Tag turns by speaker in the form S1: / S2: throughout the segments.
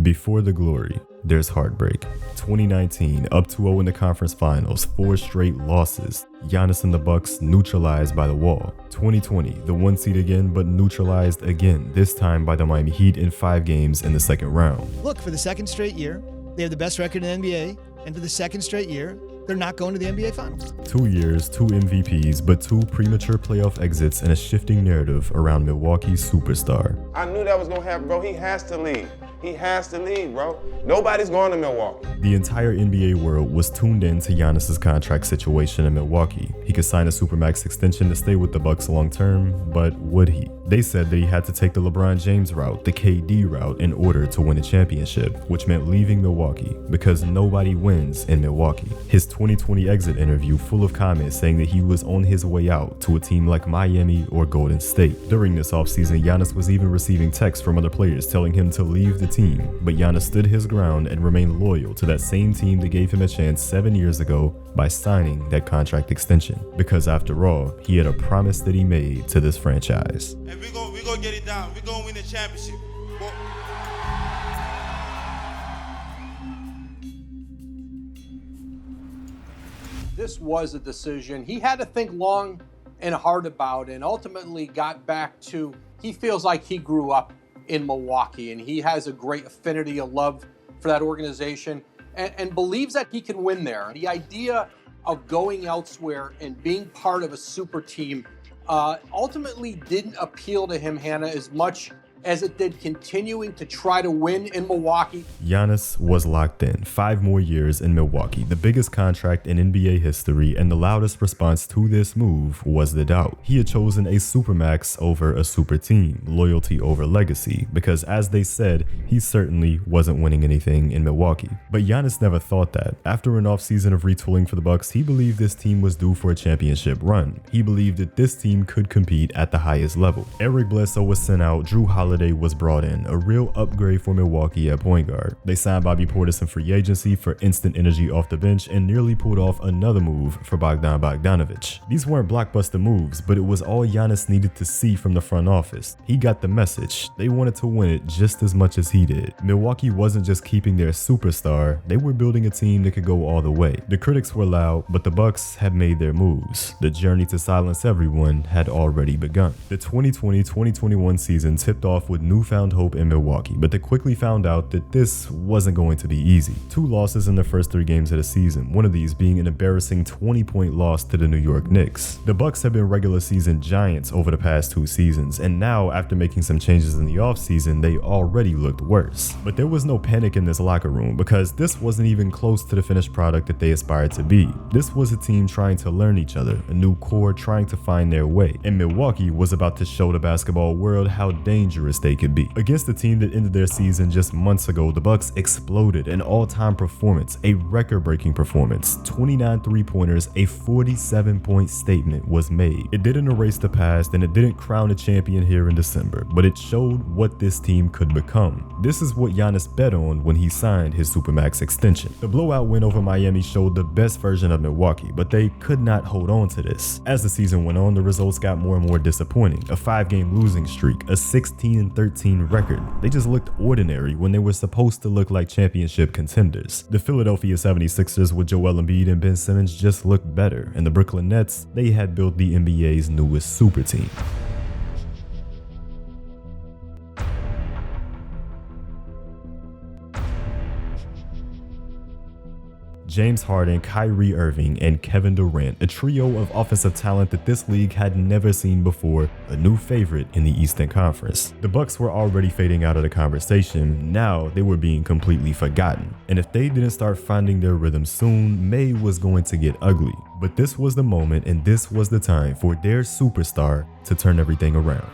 S1: Before the glory, there's heartbreak. 2019, up 2-0 in the conference finals, 4 straight losses. Giannis and the Bucks neutralized by the wall. 2020, the 1 seed again, but neutralized again, this time by the Miami Heat in 5 games in the second round.
S2: Look, for the second straight year, they have the best record in the NBA, and for the second straight year, they're not going to the NBA Finals.
S1: 2 years, 2 MVPs, but 2 premature playoff exits and a shifting narrative around Milwaukee's superstar.
S3: I knew that was going to happen, bro. He has to leave. He has to leave, bro. Nobody's going to Milwaukee.
S1: The entire NBA world was tuned in to Giannis's contract situation in Milwaukee. He could sign a Supermax extension to stay with the Bucks long term, but would he? They said that he had to take the LeBron James route, the KD route, in order to win a championship, which meant leaving Milwaukee, because nobody wins in Milwaukee. His 2020 exit interview full of comments saying that he was on his way out to a team like Miami or Golden State. During this offseason, Giannis was even receiving texts from other players telling him to leave the team, but Giannis stood his ground and remained loyal to that same team that gave him a chance 7 years ago by signing that contract extension. Because after all, he had a promise that he made to this franchise.
S4: And we're gonna get it down. We're gonna win the championship.
S5: This was a decision he had to think long and hard about, and ultimately got back to, he feels like he grew up in Milwaukee and he has a great affinity, a love for that organization, and believes that he can win there. The idea of going elsewhere and being part of a super team ultimately didn't appeal to him, Hannah, as much as it did continuing to try to win in Milwaukee.
S1: Giannis was locked in 5 more years in Milwaukee, the biggest contract in NBA history, and the loudest response to this move was the doubt. He had chosen a supermax over a super team, loyalty over legacy, because as they said, he certainly wasn't winning anything in Milwaukee. But Giannis never thought that. After an offseason of retooling for the Bucks, he believed this team was due for a championship run. He believed that this team could compete at the highest level. Eric Bledsoe was sent out, Drew Holiday was brought in, a real upgrade for Milwaukee at point guard. They signed Bobby Portis in free agency for instant energy off the bench and nearly pulled off another move for Bogdan Bogdanovic. These weren't blockbuster moves, but it was all Giannis needed to see from the front office. He got the message. They wanted to win it just as much as he did. Milwaukee wasn't just keeping their superstar, they were building a team that could go all the way. The critics were loud, but the Bucks had made their moves. The journey to silence everyone had already begun. The 2020-2021 season tipped off with newfound hope in Milwaukee, but they quickly found out that this wasn't going to be easy. 2 losses in the first 3 games of the season, one of these being an embarrassing 20-point loss to the New York Knicks. The Bucks have been regular season giants over the past 2 seasons, and now after making some changes in the offseason, they already looked worse. But there was no panic in this locker room, because this wasn't even close to the finished product that they aspired to be. This was a team trying to learn each other, a new core trying to find their way, and Milwaukee was about to show the basketball world how dangerous they could be. Against the team that ended their season just months ago, the Bucks exploded, an all-time performance, a record-breaking performance. 29 3-pointers, a 47-point statement was made. It didn't erase the past and it didn't crown a champion here in December, but it showed what this team could become. This is what Giannis bet on when he signed his Supermax extension. The blowout win over Miami showed the best version of Milwaukee, but they could not hold on to this. As the season went on, the results got more and more disappointing. A 5-game losing streak, a 16-13 record. They just looked ordinary when they were supposed to look like championship contenders. The Philadelphia 76ers with Joel Embiid and Ben Simmons just looked better, and the Brooklyn Nets, they had built the NBA's newest super team. James Harden, Kyrie Irving, and Kevin Durant, a trio of offensive talent that this league had never seen before, a new favorite in the Eastern Conference. The Bucks were already fading out of the conversation, now they were being completely forgotten. And if they didn't start finding their rhythm soon, May was going to get ugly. But this was the moment and this was the time for their superstar to turn everything around.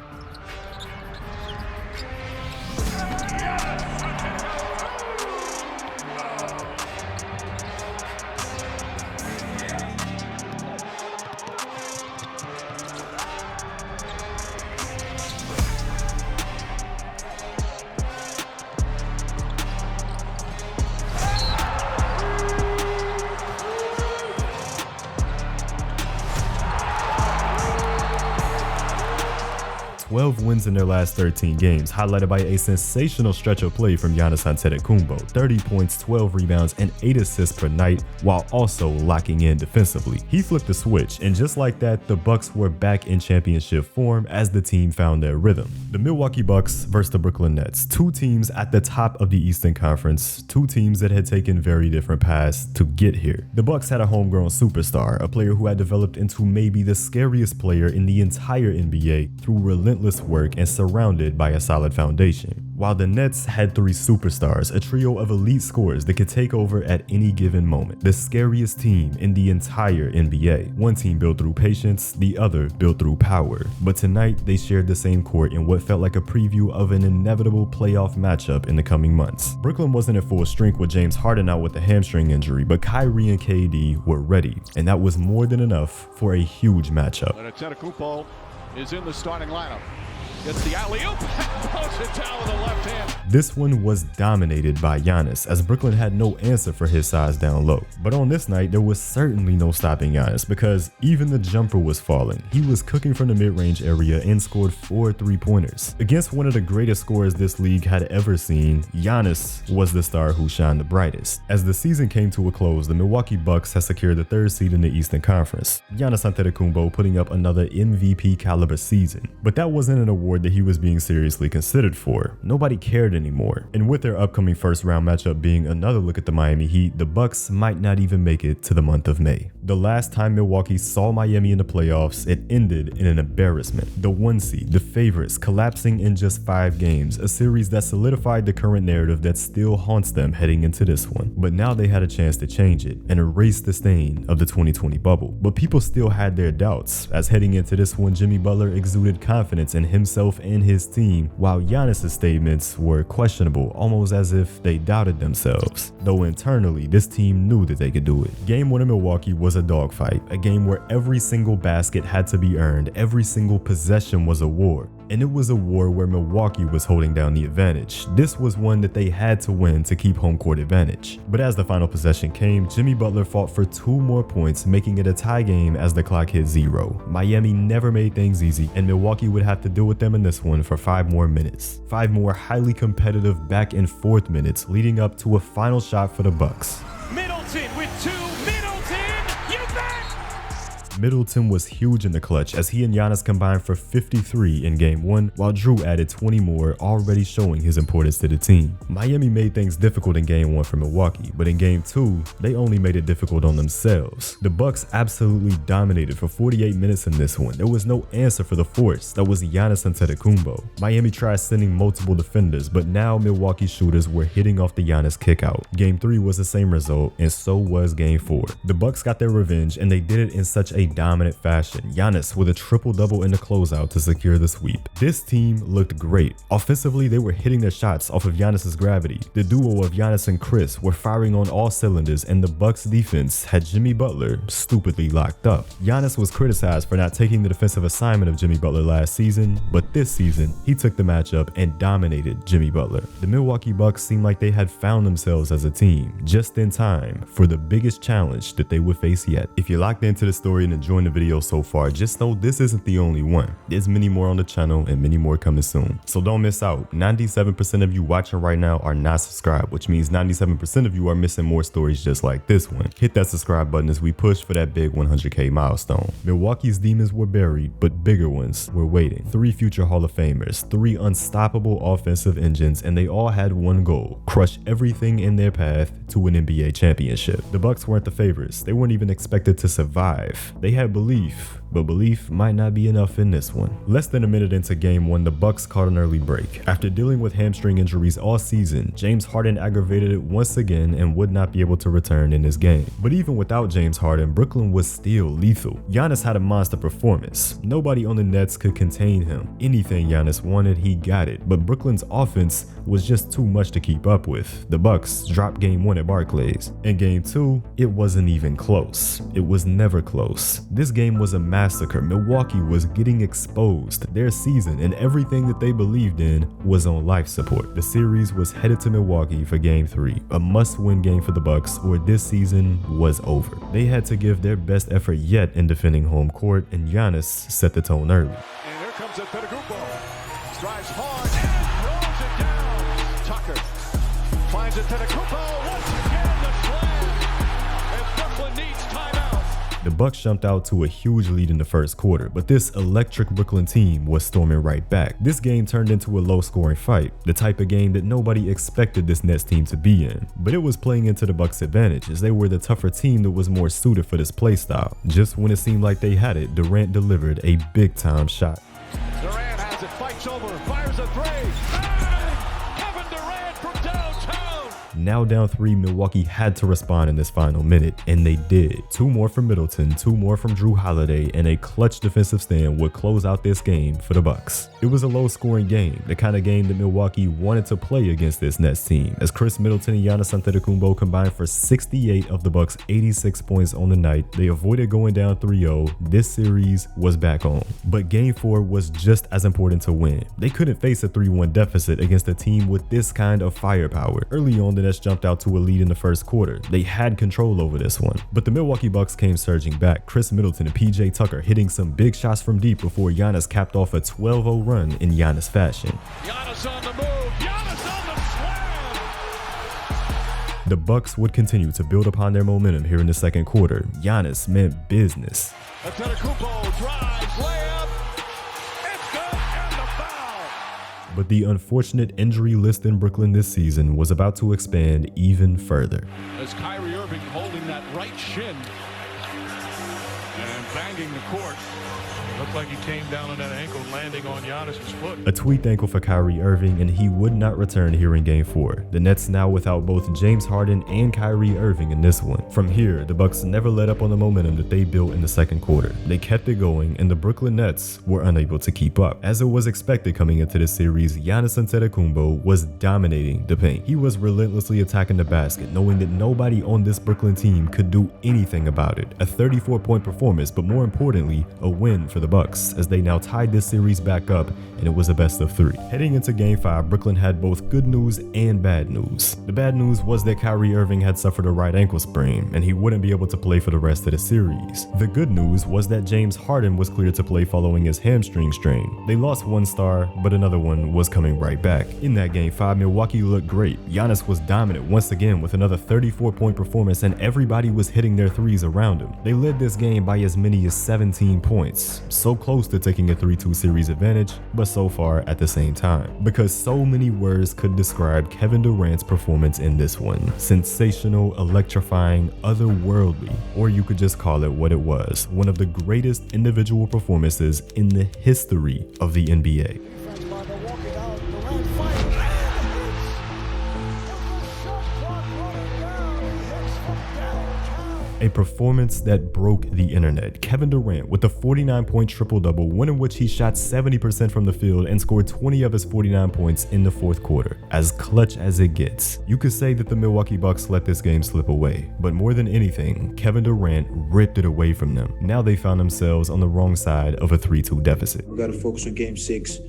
S1: 12 wins in their last 13 games, highlighted by a sensational stretch of play from Giannis Antetokounmpo, 30 points, 12 rebounds, and 8 assists per night, while also locking in defensively. He flipped the switch, and just like that, the Bucks were back in championship form as the team found their rhythm. The Milwaukee Bucks versus the Brooklyn Nets, two teams at the top of the Eastern Conference, two teams that had taken very different paths to get here. The Bucks had a homegrown superstar, a player who had developed into maybe the scariest player in the entire NBA through relentless work and surrounded by a solid foundation. While the Nets had three superstars, a trio of elite scorers that could take over at any given moment. The scariest team in the entire NBA. One team built through patience, the other built through power. But tonight, they shared the same court in what felt like a preview of an inevitable playoff matchup in the coming months. Brooklyn wasn't at full strength with James Harden out with a hamstring injury, but Kyrie and KD were ready, and that was more than enough for a huge matchup.
S6: Antetokounmpo is in the starting lineup. Gets the alley-oop, throws it down with the left hand.
S1: This one was dominated by Giannis, as Brooklyn had no answer for his size down low. But on this night, there was certainly no stopping Giannis, because even the jumper was falling. He was cooking from the mid-range area and scored 4 3-pointers. Against one of the greatest scorers this league had ever seen, Giannis was the star who shined the brightest. As the season came to a close, the Milwaukee Bucks had secured the 3rd seed in the Eastern Conference. Giannis Antetokounmpo putting up another MVP caliber season. But that wasn't an award that he was being seriously considered for. Nobody cared anymore. And with their upcoming first round matchup being another look at the Miami Heat, the Bucks might not even make it to the month of May. The last time Milwaukee saw Miami in the playoffs, it ended in an embarrassment. The 1 seed, the favorites, collapsing in just 5 games, a series that solidified the current narrative that still haunts them heading into this one. But now they had a chance to change it and erase the stain of the 2020 bubble. But people still had their doubts, as heading into this one, Jimmy Butler exuded confidence in himself and his team, while Giannis' statements were questionable, almost as if they doubted themselves. Though internally, this team knew that they could do it. Game 1 in Milwaukee was a dogfight, a game where every single basket had to be earned, every single possession was a war. And it was a war where Milwaukee was holding down the advantage. This was one that they had to win to keep home court advantage. But as the final possession came, Jimmy Butler fought for 2 more points, making it a tie game as the clock hit 0. Miami never made things easy, and Milwaukee would have to deal with them in this one for 5 more minutes. 5 more highly competitive back and forth minutes, leading up to a final shot for the Bucks.
S6: Middleton with 2.
S1: Middleton was huge in the clutch, as he and Giannis combined for 53 in game 1, while Drew added 20 more, already showing his importance to the team. Miami made things difficult in game 1 for Milwaukee, but in game 2, they only made it difficult on themselves. The Bucks absolutely dominated for 48 minutes in this one. There was no answer for the force that was Giannis Antetokounmpo. Miami tried sending multiple defenders, but now Milwaukee shooters were hitting off the Giannis kickout. Game 3 was the same result, and so was game 4. The Bucks got their revenge, and they did it in such a dominant fashion. Giannis with a triple-double in the closeout to secure the sweep. This team looked great. Offensively, they were hitting their shots off of Giannis's gravity. The duo of Giannis and Chris were firing on all cylinders, and the Bucks defense had Jimmy Butler stupidly locked up. Giannis was criticized for not taking the defensive assignment of Jimmy Butler last season, but this season, he took the matchup and dominated Jimmy Butler. The Milwaukee Bucks seemed like they had found themselves as a team, just in time for the biggest challenge that they would face yet. If you're locked into the story and enjoying the video so far, just know this isn't the only one. There's many more on the channel and many more coming soon. So don't miss out. 97% of you watching right now are not subscribed, which means 97% of you are missing more stories just like this one. Hit that subscribe button as we push for that big 100K milestone. Milwaukee's demons were buried, but bigger ones were waiting. 3 future Hall of Famers, 3 unstoppable offensive engines, and they all had one goal: crush everything in their path to an NBA championship. The Bucks weren't the favorites. They weren't even expected to survive. They had belief, but belief might not be enough in this one. Less than a minute into game 1, the Bucks caught an early break. After dealing with hamstring injuries all season, James Harden aggravated it once again and would not be able to return in this game. But even without James Harden, Brooklyn was still lethal. Giannis had a monster performance. Nobody on the Nets could contain him. Anything Giannis wanted, he got it. But Brooklyn's offense was just too much to keep up with. The Bucks dropped game 1 at Barclays. In game 2, it wasn't even close. It was never close. This game was a massacre. Milwaukee was getting exposed. Their season and everything that they believed in was on life support. The series was headed to Milwaukee for game 3, a must-win game for the Bucks, or this season was over. They had to give their best effort yet in defending home court, and Giannis set the tone early.
S6: And here comes Antetokounmpo. Giannis Antetokounmpo once again the slam. And Brooklyn needs timeout.
S1: The Bucks jumped out to a huge lead in the first quarter, but this electric Brooklyn team was storming right back. This game turned into a low-scoring fight, the type of game that nobody expected this Nets team to be in. But it was playing into the Bucks' advantage, as they were the tougher team that was more suited for this playstyle. Just when it seemed like they had it, Durant delivered a big-time shot.
S6: Durant has it, fights over, fires a three. Bang! Kevin Durant from downtown.
S1: Now down 3, Milwaukee had to respond in this final minute, and they did. 2 more from Middleton, 2 more from Drew Holiday, and a clutch defensive stand would close out this game for the Bucks. It was a low-scoring game, the kind of game that Milwaukee wanted to play against this Nets team, as Chris Middleton and Giannis Antetokounmpo combined for 68 of the Bucks' 86 points on the night. They avoided going down 3-0. This series was back on. But Game 4 was just as important to win. They couldn't face a 3-1 deficit against a team with this kind of firepower. Early on, the Nets jumped out to a lead in the first quarter. They had control over this one. But the Milwaukee Bucks came surging back, Chris Middleton and PJ Tucker hitting some big shots from deep before Giannis capped off a 12-0 run in Giannis fashion.
S6: Giannis on the move. Giannis on the slam.
S1: The Bucks would continue to build upon their momentum here in the second quarter. Giannis meant business.
S6: Antetokounmpo drives, layup. It's good, and the foul.
S1: But the unfortunate injury list in Brooklyn this season was about to expand even further.
S6: As Kyrie Irving holding that right shin and banging the court. Looked like he came down on that ankle, landing on Giannis' foot.
S1: A tweaked ankle for Kyrie Irving, and he would not return here in Game 4. The Nets now without both James Harden and Kyrie Irving in this one. From here, the Bucks never let up on the momentum that they built in the second quarter. They kept it going, and the Brooklyn Nets were unable to keep up. As it was expected coming into this series, Giannis Antetokounmpo was dominating the paint. He was relentlessly attacking the basket, knowing that nobody on this Brooklyn team could do anything about it. A 34-point performance, but more importantly, a win for the Bucks, as they now tied this series back up, and it was a best of 3. Heading into Game 5, Brooklyn had both good news and bad news. The bad news was that Kyrie Irving had suffered a right ankle sprain, and he wouldn't be able to play for the rest of the series. The good news was that James Harden was cleared to play following his hamstring strain. They lost one star, but another one was coming right back. In that Game 5, Milwaukee looked great. Giannis was dominant once again with another 34-point performance, and everybody was hitting their threes around him. They led this game by as many as 17 points. So close to taking a 3-2 series advantage, but so far at the same time. Because so many words could describe Kevin Durant's performance in this one. Sensational, electrifying, otherworldly, or you could just call it what it was. One of the greatest individual performances in the history of the NBA. A performance that broke the internet. Kevin Durant with a 49-point triple-double, one in which he shot 70% from the field and scored 20 of his 49 points in the fourth quarter. As clutch as it gets. You could say that the Milwaukee Bucks let this game slip away, but more than anything, Kevin Durant ripped it away from them. Now they found themselves on the wrong side of a 3-2 deficit.
S7: We got to focus on Game 6.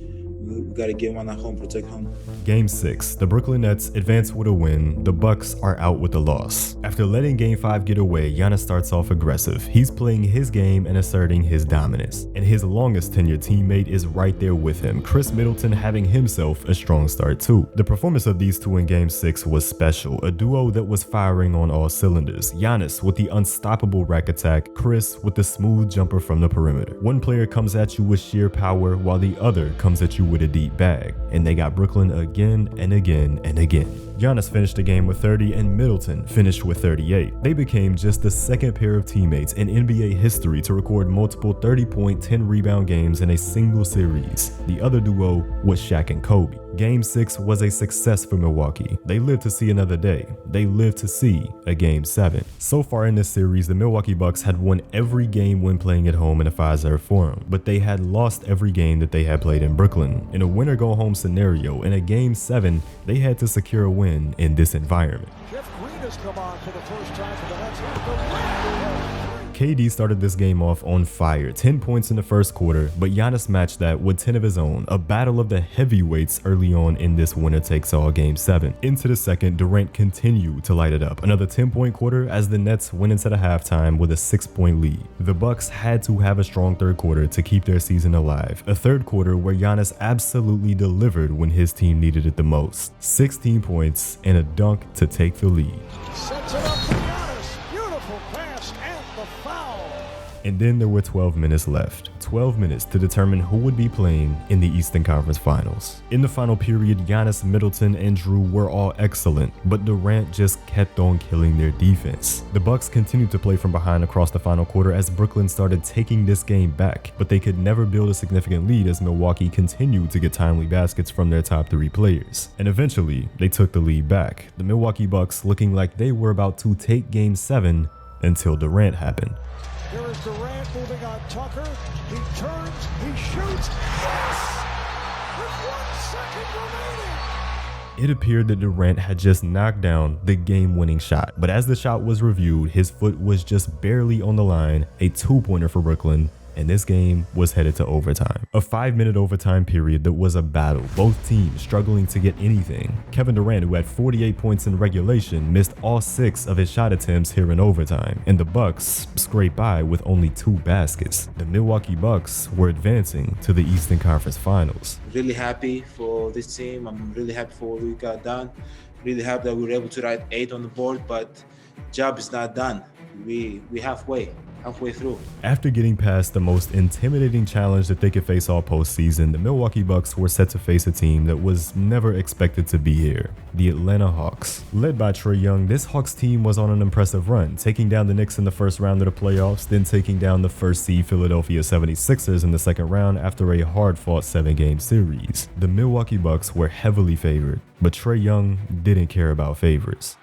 S7: We got to get one at home, protect home.
S1: Game 6, the Brooklyn Nets advance with a win. The Bucks are out with a loss. After letting Game 5 get away, Giannis starts off aggressive. He's playing his game and asserting his dominance. And his longest tenured teammate is right there with him, Chris Middleton having himself a strong start too. The performance of these two in Game 6 was special, a duo that was firing on all cylinders. Giannis with the unstoppable rack attack, Chris with the smooth jumper from the perimeter. One player comes at you with sheer power while the other comes at you with a deep bag, and they got Brooklyn again and again and again. Giannis finished the game with 30 and Middleton finished with 38. They became just the second pair of teammates in NBA history to record multiple 30-point, 10-rebound games in a single series. The other duo was Shaq and Kobe. Game 6 was a success for Milwaukee. They lived to see another day. They lived to see a Game 7. So far in this series, the Milwaukee Bucks had won every game when playing at home in a Fiserv Forum, but they had lost every game that they had played in Brooklyn. In a winner-go-home scenario, in a Game 7, they had to secure a win in this environment.
S8: Jeff Green has come on for the first time for the Nets.
S1: KD started this game off on fire, 10 points in the first quarter, but Giannis matched that with 10 of his own, a battle of the heavyweights early on in this winner-takes-all Game 7. Into the second, Durant continued to light it up, another 10-point quarter as the Nets went into the halftime with a 6-point lead. The Bucks had to have a strong third quarter to keep their season alive, a third quarter where Giannis absolutely delivered when his team needed it the most. 16 points and a dunk to take the lead.
S8: Sets it up for Giannis. Beautiful pass and the foul.
S1: And then there were 12 minutes left. 12 minutes to determine who would be playing in the Eastern Conference Finals. In the final period, Giannis, Middleton, and Drew were all excellent, but Durant just kept on killing their defense. The Bucks continued to play from behind across the final quarter as Brooklyn started taking this game back, but they could never build a significant lead as Milwaukee continued to get timely baskets from their top 3 players. And eventually, they took the lead back, the Milwaukee Bucks looking like they were about to take Game 7 until Durant happened.
S8: Here is Durant moving on Tucker. He turns, he shoots. Yes! With 1 second remaining.
S1: It appeared that Durant had just knocked down the game-winning shot, but as the shot was reviewed, his foot was just barely on the line, a 2-pointer for Brooklyn, and this game was headed to overtime. A 5-minute overtime period that was a battle, both teams struggling to get anything. Kevin Durant, who had 48 points in regulation, missed all 6 of his shot attempts here in overtime, and the Bucks scraped by with only 2 baskets. The Milwaukee Bucks were advancing to the Eastern Conference Finals.
S7: Really happy for this team. I'm really happy for what we got done. Really happy that we were able to write 8 on the board, but job is not done. We halfway through.
S1: After getting past the most intimidating challenge that they could face all postseason, the Milwaukee Bucks were set to face a team that was never expected to be here, the Atlanta Hawks. Led by Trae Young, this Hawks team was on an impressive run, taking down the Knicks in the first round of the playoffs, then taking down the first seed Philadelphia 76ers in the second round after a hard-fought 7-game series. The Milwaukee Bucks were heavily favored, but Trae Young didn't care about favorites.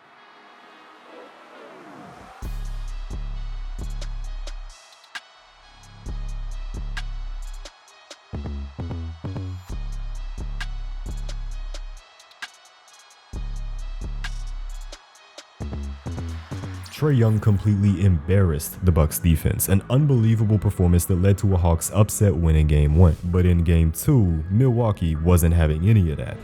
S1: Trae Young completely embarrassed the Bucks defense, an unbelievable performance that led to a Hawks upset win in Game 1. But in Game 2, Milwaukee wasn't having any of that.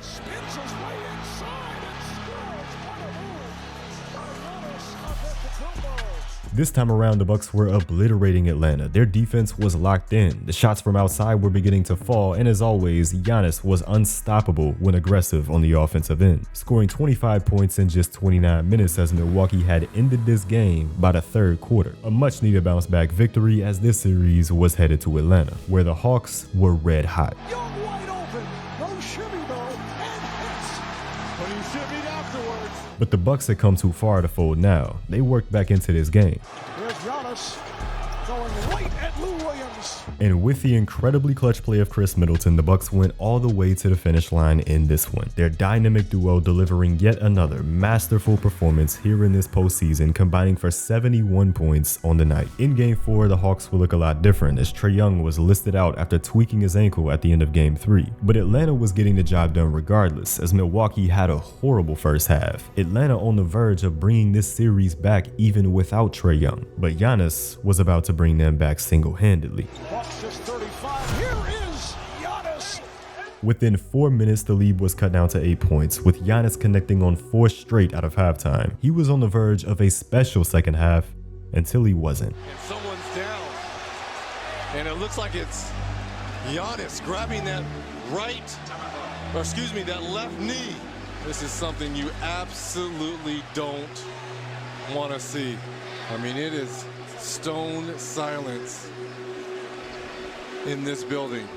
S1: This time around, the Bucks were obliterating Atlanta. Their defense was locked in. The shots from outside were beginning to fall, and as always, Giannis was unstoppable when aggressive on the offensive end, scoring 25 points in just 29 minutes as Milwaukee had ended this game by the third quarter. A much-needed bounce-back victory as this series was headed to Atlanta, where the Hawks were red hot.
S8: Young wide open. No shimmy though, and hits. But he shimmied afterwards.
S1: But the Bucks had come too far to fold now. They worked back into this game.
S8: Here's Giannis going right at Lou Williams.
S1: And with the incredibly clutch play of Chris Middleton, the Bucks went all the way to the finish line in this one. Their dynamic duo delivering yet another masterful performance here in this postseason, combining for 71 points on the night. In Game 4, the Hawks will look a lot different as Trae Young was listed out after tweaking his ankle at the end of Game 3. But Atlanta was getting the job done regardless, as Milwaukee had a horrible first half. Atlanta on the verge of bringing this series back even without Trae Young. But Giannis was about to bring them back single-handedly.
S8: Bucks just 35. Here is Giannis.
S1: Within 4 minutes, the lead was cut down to 8 points, with Giannis connecting on 4 straight out of halftime. He was on the verge of a special second half until he wasn't.
S9: And someone's down, and it looks like it's Giannis grabbing that that left knee. This is something you absolutely don't want to see. I mean, it is stone silence in this building.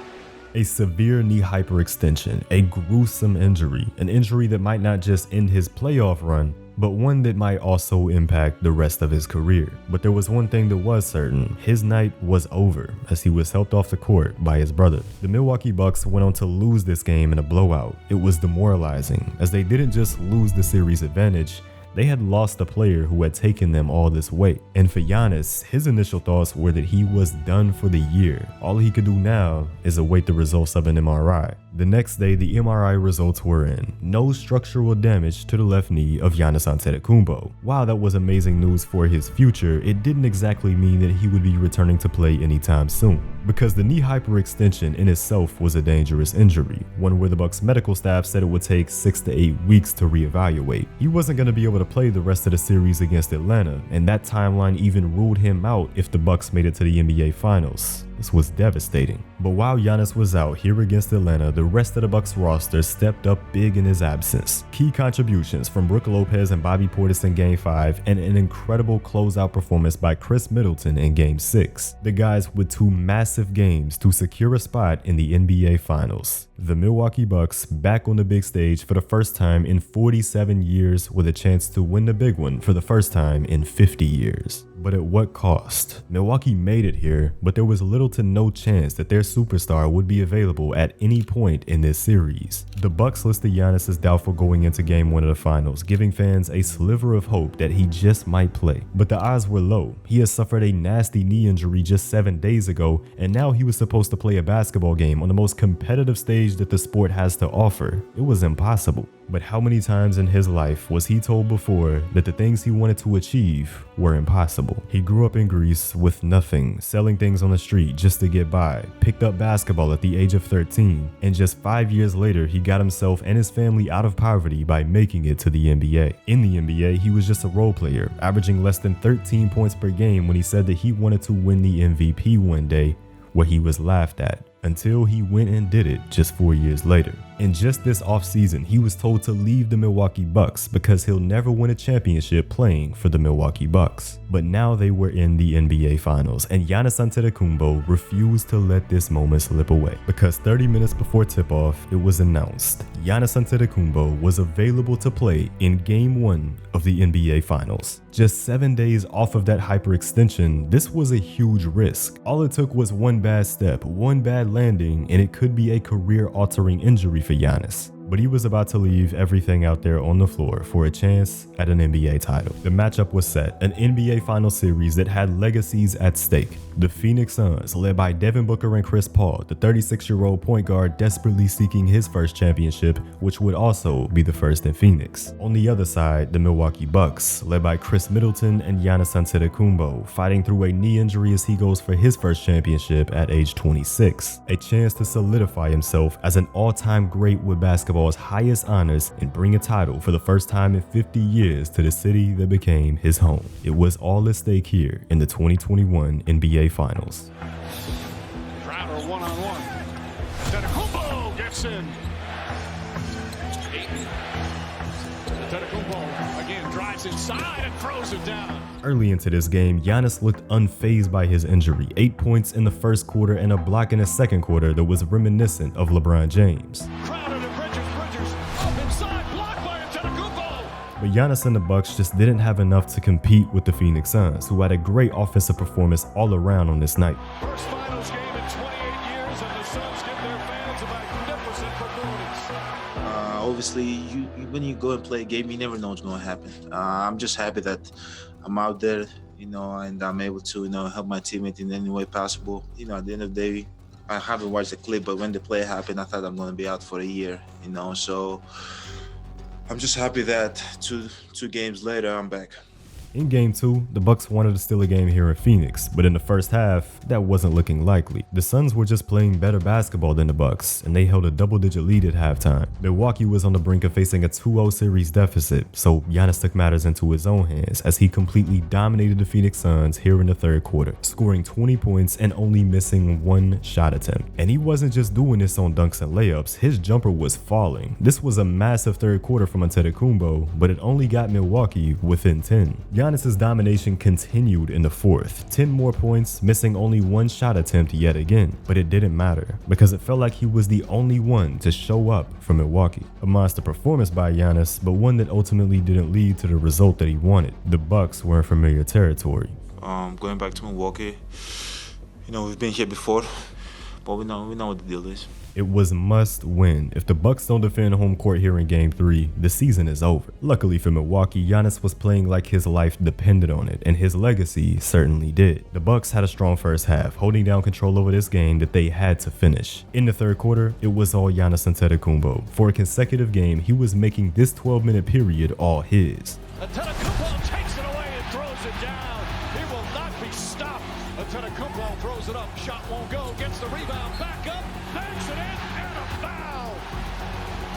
S1: A severe knee hyperextension, a gruesome injury, an injury that might not just end his playoff run, but one that might also impact the rest of his career. But there was one thing that was certain: his night was over as he was helped off the court by his brother. The Milwaukee Bucks went on to lose this game in a blowout. It was demoralizing, as they didn't just lose the series advantage, they had lost a player who had taken them all this way. And for Giannis, his initial thoughts were that he was done for the year. All he could do now is await the results of an MRI. The next day, the MRI results were in. No structural damage to the left knee of Giannis Antetokounmpo. While that was amazing news for his future, it didn't exactly mean that he would be returning to play anytime soon, because the knee hyperextension in itself was a dangerous injury, one where the Bucks medical staff said it would take 6 to 8 weeks to reevaluate. He wasn't going to be able to play the rest of the series against Atlanta, and that timeline even ruled him out if the Bucks made it to the NBA Finals. This was devastating. But while Giannis was out here against Atlanta, the rest of the Bucks roster stepped up big in his absence. Key contributions from Brook Lopez and Bobby Portis in Game 5, and an incredible closeout performance by Chris Middleton in Game 6. The guys with 2 massive games to secure a spot in the NBA Finals. The Milwaukee Bucks back on the big stage for the first time in 47 years, with a chance to win the big one for the first time in 50 years. But at what cost? Milwaukee made it here, but there was little to no chance that their superstar would be available at any point in this series. The Bucks listed Giannis as doubtful going into Game 1 of the Finals, giving fans a sliver of hope that he just might play. But the odds were low. He had suffered a nasty knee injury just 7 days ago, and now he was supposed to play a basketball game on the most competitive stage that the sport has to offer. It was impossible. But how many times in his life was he told before that the things he wanted to achieve were impossible? He grew up in Greece with nothing, selling things on the street just to get by, picked up basketball at the age of 13, and just 5 years later he got himself and his family out of poverty by making it to the NBA. In the NBA, he was just a role player, averaging less than 13 points per game when he said that he wanted to win the MVP one day, where he was laughed at, until he went and did it just 4 years later. In just this offseason, he was told to leave the Milwaukee Bucks because he'll never win a championship playing for the Milwaukee Bucks. But now they were in the NBA Finals, and Giannis Antetokounmpo refused to let this moment slip away, because 30 minutes before tip-off, it was announced Giannis Antetokounmpo was available to play in Game 1 of the NBA Finals. Just 7 days off of that hyperextension, this was a huge risk. All it took was one bad step, one bad landing, and it could be a career-altering injury for Giannis. But he was about to leave everything out there on the floor for a chance at an NBA title. The matchup was set, an NBA Final Series that had legacies at stake. The Phoenix Suns, led by Devin Booker and Chris Paul, the 36-year-old point guard desperately seeking his first championship, which would also be the first in Phoenix. On the other side, the Milwaukee Bucks, led by Chris Middleton and Giannis Antetokounmpo, fighting through a knee injury as he goes for his first championship at age 26. A chance to solidify himself as an all-time great with basketball's highest honors and bring a title for the first time in 50 years to the city that became his home. It was all at stake here in the 2021 NBA Finals.
S6: Crowder one-on-one. Antetokounmpo gets in. Antetokounmpo again drives inside and throws it down.
S1: Early into this game, Giannis looked unfazed by his injury. 8 points in the first quarter and a block in the second quarter that was reminiscent of LeBron James. But Giannis and the Bucks just didn't have enough to compete with the Phoenix Suns, who had a great offensive performance all around on this night.
S6: First finals game in 28 years, and the Suns give their fans a magnificent performance.
S7: Obviously, when you go and play a game, you never know what's going to happen. I'm just happy that I'm out there, and I'm able to, help my teammate in any way possible. At the end of the day, I haven't watched the clip, but when the play happened, I thought I'm going to be out for a year, so I'm just happy that two games later, I'm back.
S1: In Game 2, the Bucks wanted to steal a game here in Phoenix, but in the first half, that wasn't looking likely. The Suns were just playing better basketball than the Bucks, and they held a double-digit lead at halftime. Milwaukee was on the brink of facing a 2-0 series deficit, so Giannis took matters into his own hands as he completely dominated the Phoenix Suns here in the third quarter, scoring 20 points and only missing one shot attempt. And he wasn't just doing this on dunks and layups, his jumper was falling. This was a massive third quarter from Antetokounmpo, but it only got Milwaukee within 10. Giannis' domination continued in the fourth. 10 more points, missing only one shot attempt yet again. But it didn't matter, because it felt like he was the only one to show up for Milwaukee. A monster performance by Giannis, but one that ultimately didn't lead to the result that he wanted. The Bucks were in familiar territory.
S7: Going back to Milwaukee, we've been here before, but we know what the deal is.
S1: It was must win. If the Bucks don't defend home court here in Game 3, the season is over. Luckily for Milwaukee, Giannis was playing like his life depended on it, and his legacy certainly did. The Bucks had a strong first half, holding down control over this game that they had to finish. In the third quarter, it was all Giannis Antetokounmpo. For a consecutive game, he was making this 12-minute period all his.
S6: Antetokounmpo takes it away and throws it down. He will not be stopped. Antetokounmpo throws it up. Shot won't go. Gets the rebound. Back up. Banks it in. And a foul.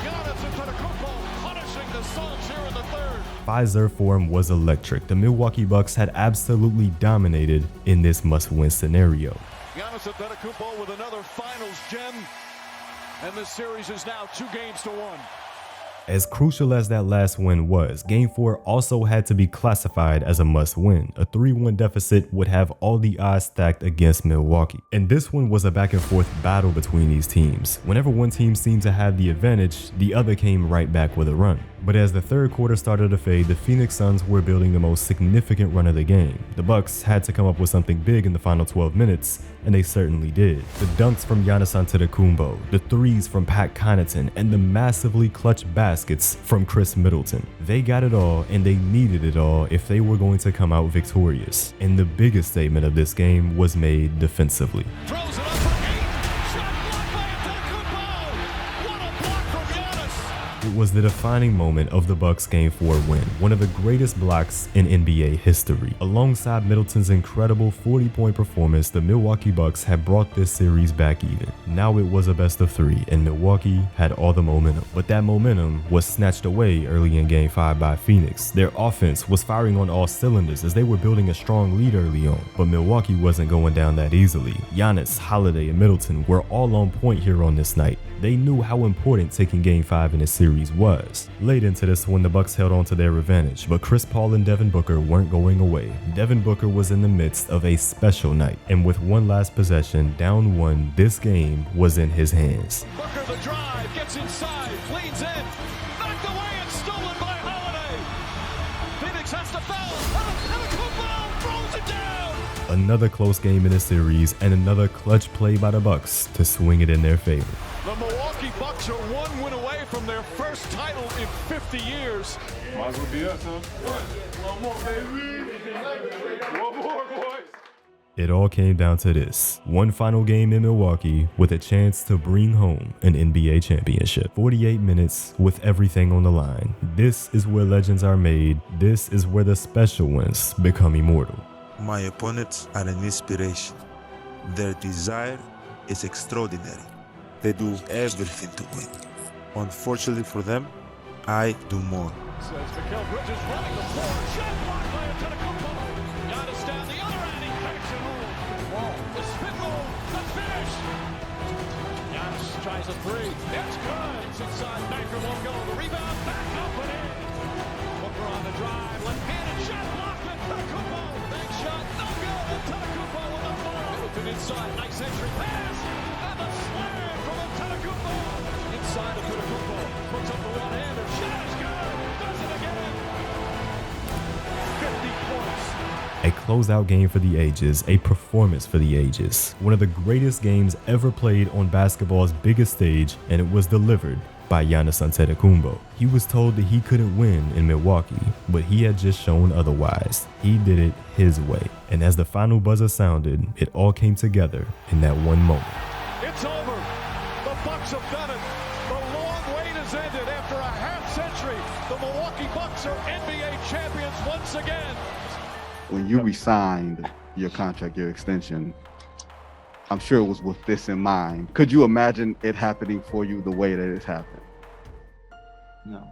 S6: Giannis Antetokounmpo punishing the Suns here in the third.
S1: Pfizer form was electric. The Milwaukee Bucks had absolutely dominated in this must-win scenario.
S6: Giannis Antetokounmpo with another finals gem. And the series is now 2-1.
S1: As crucial as that last win was, Game 4 also had to be classified as a must-win. A 3-1 deficit would have all the odds stacked against Milwaukee. And this one was a back-and-forth battle between these teams. Whenever one team seemed to have the advantage, the other came right back with a run. But as the third quarter started to fade, the Phoenix Suns were building the most significant run of the game. The Bucks had to come up with something big in the final 12 minutes, and they certainly did. The dunks from Giannis Antetokounmpo, the threes from Pat Connaughton, and the massively clutch baskets from Chris Middleton. They got it all, and they needed it all if they were going to come out victorious. And the biggest statement of this game was made defensively.
S6: Throws it up for 8. Shot blocked by Antetokounmpo. What a block from Giannis.
S1: It was the defining moment of the Bucks' Game 4 win, one of the greatest blocks in NBA history. Alongside Middleton's incredible 40-point performance, the Milwaukee Bucks had brought this series back even. Now it was a best of 3, and Milwaukee had all the momentum. But that momentum was snatched away early in Game 5 by Phoenix. Their offense was firing on all cylinders as they were building a strong lead early on, but Milwaukee wasn't going down that easily. Giannis, Holiday, and Middleton were all on point here on this night. They knew how important taking Game 5 in this series was. Late into this one, the Bucks held on to their advantage, but Chris Paul and Devin Booker weren't going away. Devin Booker was in the midst of a special night, and with one last possession, down 1, this game was in his hands.
S6: Booker the drive, gets inside, leans in, knocked away and stolen by Holiday. Phoenix has to foul. Antetokounmpo throws it down.
S1: Another close game in the series, and another clutch play by the Bucks to swing it in their favor.
S6: The Milwaukee Bucks are 1 win away from their first title in 50 years.
S3: Might as well be us, huh? One more, baby. One more, boys.
S1: It all came down to this. One final game in Milwaukee with a chance to bring home an NBA championship. 48 minutes with everything on the line. This is where legends are made. This is where the special ones become immortal.
S10: My opponents are an inspiration. Their desire is extraordinary. They do everything to win. Unfortunately for them, I do more.
S6: Says Mikal Bridges running the floor. Shot blocked by Antetokounmpo. Giannis down the other end. He banks it home. Wall. The spin move. The finish. Giannis tries a 3. It's good. It's inside. Banker won't go. The rebound. Back up and in. Booker on the drive. Left-handed shot blocked. Antetokounmpo. Bank shot. No good. Antetokounmpo with the ball. Middleton inside. Nice entry pass. And the slam from Antetokounmpo. Inside Antetokounmpo. Puts up the one-hander. Shot is good. Does it again. 50 points.
S1: A closeout game for the ages, a performance for the ages. One of the greatest games ever played on basketball's biggest stage, and it was delivered by Giannis Antetokounmpo. He was told that he couldn't win in Milwaukee, but he had just shown otherwise. He did it his way. And as the final buzzer sounded, it all came together in that one moment.
S6: It's over. The Bucks have done it. The long wait has ended. After a half century, the Milwaukee Bucks are NBA champions once again.
S11: When you re-signed your contract, your extension, I'm sure it was with this in mind. Could you imagine it happening for you the way that it's happened?
S7: No.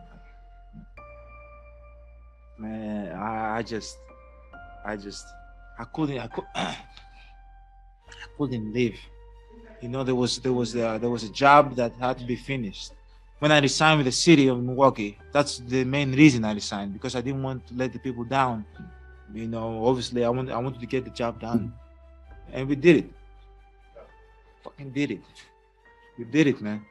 S7: Man, I couldn't live. You know, there was a job that had to be finished. When I resigned with the city of Milwaukee, that's the main reason I resigned, because I didn't want to let the people down. You know, obviously I wanted to get the job done, and we did it. Fucking did it. We did it, man.